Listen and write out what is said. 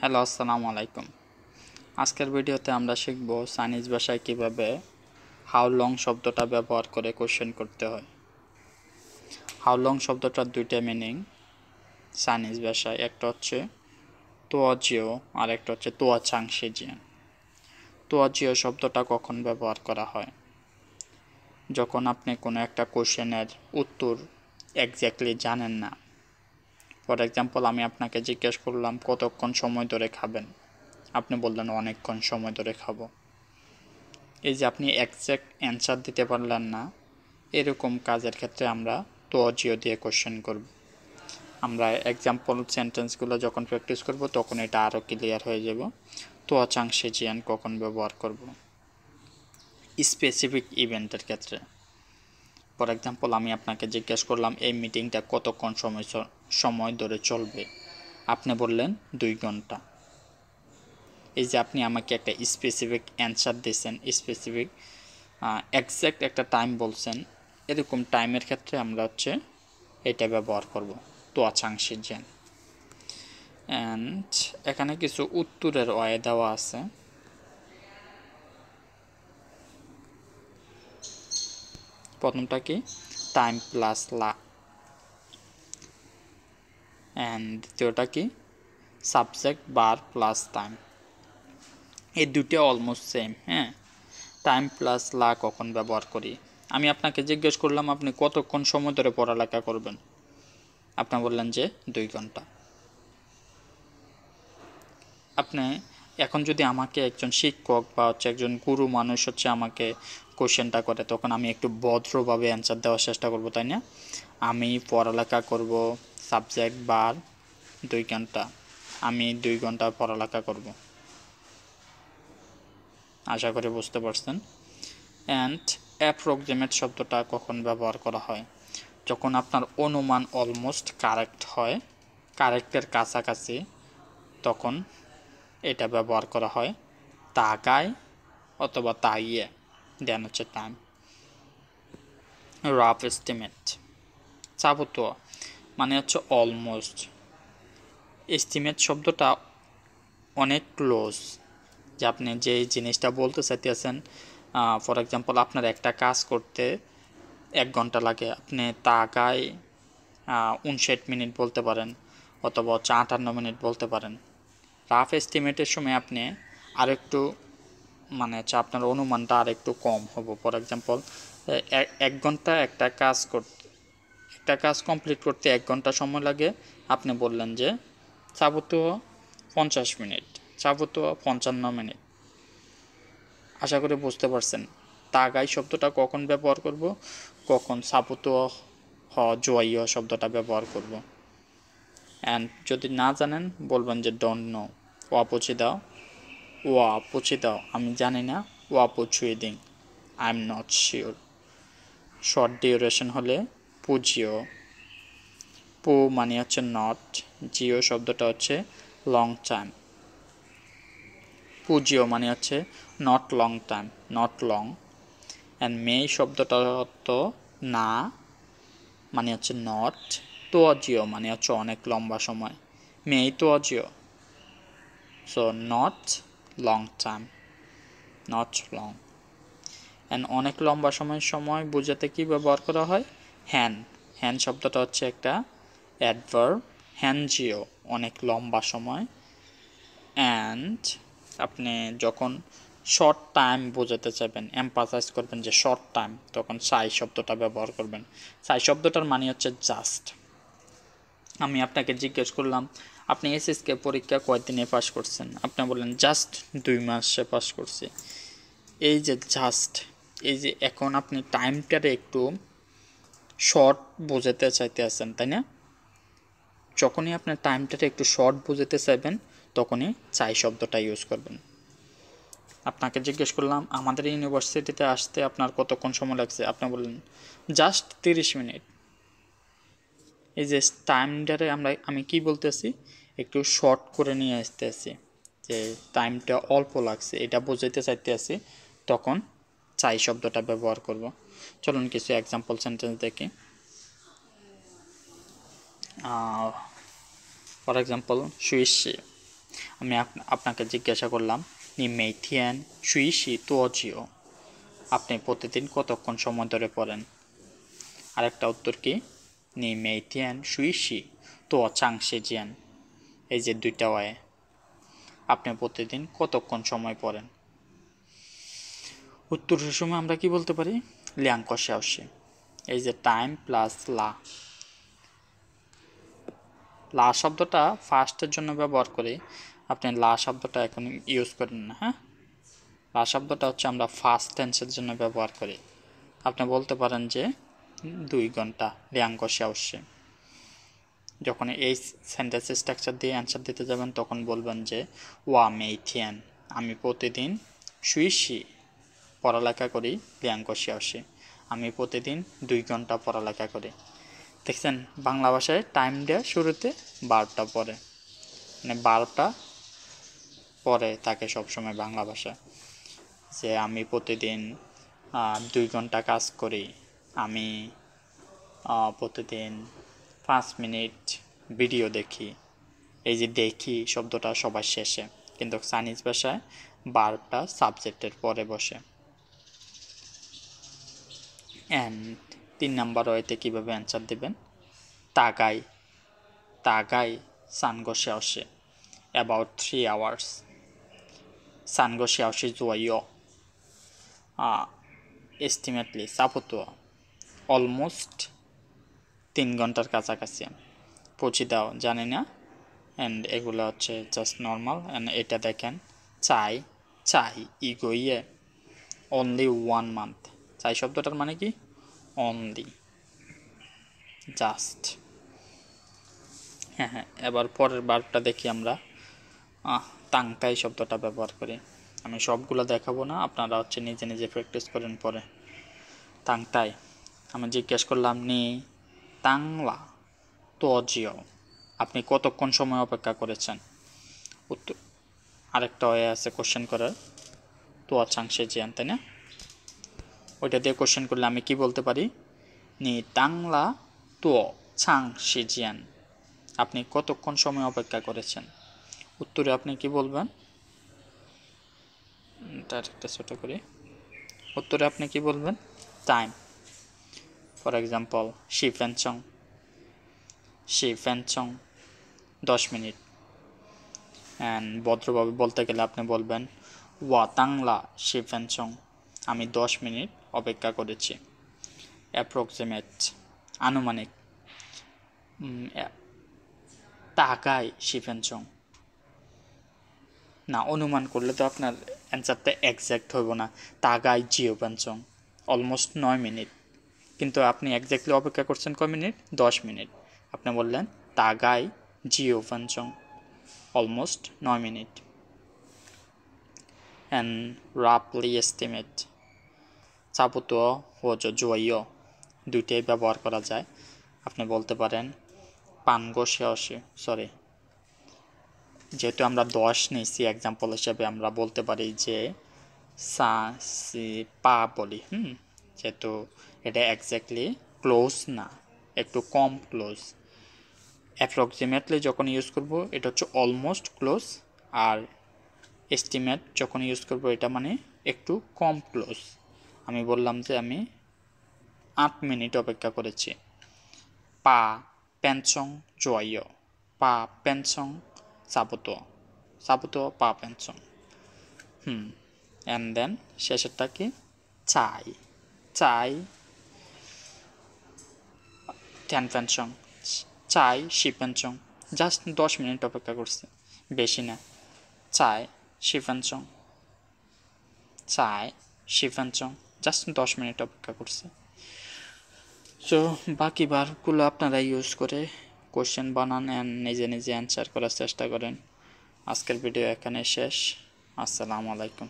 Hello, আসসালামু আলাইকুম। আজকের ভিডিওতে আমরা শিখব চাইনিজ ভাষায় কিভাবে হাউ লং শব্দটা ব্যবহার করে কোশ্চেন করতে হয়। হাউ লং শব্দটার দুইটা মিনিং চাইনিজ ভাষায়, একটা হচ্ছে তোয়াজিও আর একটা হচ্ছে তোয়া চাংশিজিয়ান। তোয়াজিও শব্দটা কখন ব্যবহার করা হয়? যখন আপনি কোনো একটা কোশ্চেনের উত্তর এক্স্যাক্টলি জানেন না। ফর এক্সাম্পল, আমি আপনাকে জিজ্ঞেস করলাম কতক্ষণ সময় ধরে খাবেন, আপনি বললেন অনেকক্ষণ সময় ধরে খাবো। এই যে আপনি এক্স্যাক্ট অ্যান্সার দিতে পারলেন না, এরকম কাজের ক্ষেত্রে আমরা তোয়াজিও দিয়ে কোশ্চেন করব। আমরা এক্সাম্পল সেন্টেন্সগুলো যখন প্র্যাকটিস করব তখন এটা আরও ক্লিয়ার হয়ে যাব। তোয়া চাংশিজিয়ান কখন ব্যবহার করব? স্পেসিফিক ইভেন্টের ক্ষেত্রে। ফর এক্সাম্পল, আমি আপনাকে জিজ্ঞেস করলাম এই মিটিংটা কতক্ষণ সময় ধরে চলবে, আপনি বললেন 2 ঘন্টা। এই যে আপনি আমাকে একটা স্পেসিফিক অ্যান্সার দিয়েছেন, স্পেসিফিক এক্স্যাক্ট একটা টাইম বলছেন, এরকম টাইমের ক্ষেত্রে আমরা হচ্ছে এটা ব্যবহার করব, তোয়া চাংশিজিয়ান। অ্যান্ড এখানে কিছু উত্তরের ওয়ে দেওয়া আছে। প্রথমটা কি? টাইম প্লাস লা। অ্যান্ড দ্বিতীয়টা কি? সাবজেক্ট বার প্লাস টাইম। এই দুটো অলমোস্ট সেম। হ্যাঁ, টাইম প্লাস লা কখন ব্যবহার করি? আমি আপনাকে জিজ্ঞেস করলাম আপনি কতক্ষণ সময় ধরে পড়ালেখা করবেন, আপনি বললেন যে 2 ঘন্টা। আপনি এখন যদি আমাকে একজন শিক্ষক বা হচ্ছে একজন গুরু মানুষ হচ্ছে আমাকে কোশ্চেনটা করে, তখন আমি একটু ভদ্রভাবে অ্যান্সার দেওয়ার চেষ্টা করব, তাই না? আমি পড়ালেখা করব সাবজেক্ট বার 2 ঘন্টা, আমি 2 ঘন্টা পড়ালেখা করব। আশা করি বুঝতে পারছেন। অ্যান্ড অ্যাপ্রক্সিমেট শব্দটা কখন ব্যবহার করা হয়? যখন আপনার অনুমান অলমোস্ট কারেক্ট হয়, কারেক্টের কাছাকাছি, তখন এটা ব্যবহার করা হয়। তাগায় অথবা তাইয়ে দেন হচ্ছে টাইম। রাফ এস্টিমেট, চাবুতোয়া মানে হচ্ছে অলমোস্ট। এস্টিমেট শব্দটা অনেক ক্লোজ, যে আপনি যেই জিনিসটা বলতে চাইতেছেন, ফর এক্সাম্পল আপনার একটা কাজ করতে 1 ঘন্টা লাগে, আপনি তাগায় 59 মিনিট বলতে পারেন, অথবা হচ্ছে 58 মিনিট বলতে পারেন। রাফ এস্টিমেটের সময় আপনি আরেকটু মানে হচ্ছে আপনার অনুমানটা আর একটু কম হবে। ফর এক্সাম্পল, 1 ঘন্টা একটা কাজ কমপ্লিট করতে 1 ঘন্টা সময় লাগে, আপনি বললেন যে যাবতীয় 50 মিনিট, যাবতীয় 55 মিনিট। আশা করি বুঝতে পারছেন। তাগাই শব্দটা কখন ব্যবহার করব, কখন যাবতীয় জয়ীয় শব্দটা ব্যবহার করব। অ্যান্ড যদি না জানেন বলবেন যে ডোন্ট নো, ওয়া পুছি দাও, ওয়া পুছি দাও আমি জানি না, ওয়া পুছুই দিং I am not sure. Short duration হলে পুজিও, পু মানে হচ্ছে নট, জিও শব্দটা হচ্ছে লং টাইম, পুজিও মানে হচ্ছে not long time, not long. And মে শব্দটা তো না মানে হচ্ছে নট, তোয়াজিও মানে হচ্ছে অনেক লম্বা সময়, মে তোয়াজিও। So not long time, not long. And অনেক লম্বা সময় বোঝাতে কি ব্যবহার করা হয়? হ্যান। হ্যান শব্দটা হচ্ছে একটা অ্যাডভার্ব, হ্যানজিও অনেক লম্বা সময়। অ্যান্ড আপনি যখন শর্ট টাইম বোঝাতে চাইবেন, এমফাসাইজ করবেন যে শর্ট টাইম, তখন সাই শব্দটা ব্যবহার করবেন। সাই শব্দটার মানে হচ্ছে জাস্ট। আমি আপনাকে জিজ্ঞেস করলাম আপনি এসএসকে পরীক্ষা কয়দিনে পাস করছেন, আপনি বললেন জাস্ট 2 মাসে পাস করছি। এই যে জাস্ট, এই যে এখন আপনি টাইমটারে একটু শর্ট বোঝাতে চাইতে আছেন, তাই না? যখনই আপনি টাইমটারে একটু শর্ট বোঝাতে চাইবেন, তখনই চাই শব্দটা ইউজ করবেন। আপনাকে জিজ্ঞেস করলাম আমাদের ইউনিভার্সিটিতে আসতে আপনার কতক্ষণ সময় লাগছে, আপনি বললেন জাস্ট 30 মিনিট। এই যে টাইমটারে আমি কি বলতেছি, একটু শর্ট করে নিয়ে আসতেছি, যে টাইমটা অল্প লাগছে এটা বোঝাইতে চাইতে আছি, তখন চাই শব্দটা ব্যবহার করব। চলুন কিছু এক্সাম্পল সেন্টেন্স দেখি। ফর এক্সাম্পল, সুইসি আমি আপনাকে জিজ্ঞাসা করলাম নি মেইথিয়ান সুইসি তোজিও, আপনি প্রতিদিন কতক্ষণ সময় ধরে পড়েন? আরেকটা উত্তর কি নি মেইথিয়ান সুইসি তো চাংশিজিয়ান। এই যে দুইটা ওয়ে, আপনি প্রতিদিন কতক্ষণ সময় পড়েন? উত্তরের সময় আমরা কি বলতে পারি? লিয়াং কষাওশি। এই যে টাইম প্লাস লা, লা শব্দটা ফার্স্টের জন্য ব্যবহার করি, আপনি লা শব্দটা এখন ইউজ করেন না। হ্যাঁ, লা শব্দটা হচ্ছে আমরা ফার্স্ট টেন্সের জন্য ব্যবহার করি। আপনি বলতে পারেন যে 2 ঘন্টা লিয়াং কষাওশি। যখন এই সেন্টেন্স স্ট্রাকচার দিয়ে অ্যান্সার দিতে যাবেন তখন বলবেন যে ওয়া মেইথিয়ান, আমি প্রতিদিন সুইসি পড়ালেখা করি লিয়াং কষাওশি, আমি প্রতিদিন 2 ঘন্টা পড়ালেখা করি। দেখছেন বাংলা ভাষায় টাইম দেওয়া শুরুতে 12টা পরে, মানে 12টা পরে থাকে সবসময় বাংলা ভাষায়, যে আমি প্রতিদিন 2 ঘন্টা কাজ করি, আমি প্রতিদিন 5 মিনিট ভিডিও দেখি। এই যে দেখি শব্দটা সবার শেষে, কিন্তু চাইনিজ ভাষায় 12টা সাবজেক্টের পরে বসে। অ্যান্ড 3 নাম্বার ওয়েতে কীভাবে অ্যান্সার দেবেন? তাগাই, তাগাই সানগোশাওশি, অ্যাবাউট 3 hours, সানগোশাওশি জুয়াইও, এস্টিমেটলি সাপোতো, অলমোস্ট 3 ঘন্টার কাছাকাছি, পৌঁছে দাও জানি না। অ্যান্ড এগুলো হচ্ছে জাস্ট নর্মাল। অ্যান্ড এটা দেখেন চাই, চাই ইগোইয়ে, অনলি 1 month। চাই শব্দটার মানে কি? Only, just. হ্যাঁ, এবার পরের বারটা দেখি আমরা। তাংতাই শব্দটা ব্যবহার করি। আমি সবগুলো দেখাবো না, আপনারা হচ্ছে নিজে নিজে প্র্যাকটিস করেন পরে। তাংতাই, আমি জিজ্ঞেস করলাম নি তাংলা তোজিও, আপনি কতক্ষণ সময় অপেক্ষা করেছেন? উত্তর আরেকটা হয়ে আছে কোশ্চেন করার, তো চাংশে জিয়ান, তাই না? ওইটা দিয়ে কোশ্চেন করলে আমি কি বলতে পারি? নি তাংলা তো চাংশে জিয়ান, আপনি কতক্ষণ সময় অপেক্ষা করেছেন? উত্তরে আপনি কি বলবেন? তার একটা ছোটো করি, উত্তরে আপনি কি বলবেন? টাইম। ফর এক্সাম্পল শিফেনচং, শিফেনচং 10 মিনিট। অ্যান্ড ভদ্রভাবে বলতে গেলে আপনি বলবেন ওয়া তাংলা শিফেনচং, আমি 10 মিনিট অপেক্ষা করেছি। অ্যাপ্রক্সিমেট আনুমানিক, তাগাই শিফেনচং, না অনুমান করলে তো আপনার অ্যান্সারটা এক্স্যাক্ট হইব না। তাগাই জিও পেনচং, অলমোস্ট 9 মিনিট, কিন্তু আপনি এক্স্যাক্টলি অপেক্ষা করছেন কয় মিনিট? 10 মিনিট। আপনি বললেন তাগাই জিও পেনচং, অলমোস্ট 9 মিনিট। অ্যান্ড রাফলি এস্টিমেট, চাপুতো হজো জয়ও, দুইটাই ব্যবহার করা যায়। আপনি বলতে পারেন পানগো শেষে, সরি, যেহেতু আমরা 10 নিয়েছি এক্সাম্পল হিসেবে, আমরা বলতে পারি যে সা সি পা বলি। যেহেতু এটা এক্স্যাক্টলি ক্লোজ না, একটু কম ক্লোজ। অ্যাপ্রক্সিমেটলি যখন ইউজ করব এটা হচ্ছে অলমোস্ট ক্লোজ, আর এস্টিমেট যখন ইউজ করব এটা মানে একটু কম ক্লোজ। আমি বললাম যে আমি 8 মিনিট অপেক্ষা করেছি। পা পেনচং জয়ও, পা পেনচং সাবুতো, সাবুতো পা পেনচং। অ্যান্ড দেন শেষেরটা কি? চাই, চাই 10 পেনচং, চাই 10 পেনচং, জাস্ট 10 মিনিট অপেক্ষা করছে, বেশি না। চাই 10 পেনচং, চাই 10 পেনচং, জাস্ট 10 মিনিট অপেক্ষা করছে। সো বাকি বারগুলো আপনারা ইউজ করে কোশ্চেন বানান অ্যান্ড নিজে নিজে অ্যান্সার করার চেষ্টা করেন। আজকের ভিডিও এখানে শেষ। আসসালামু আলাইকুম।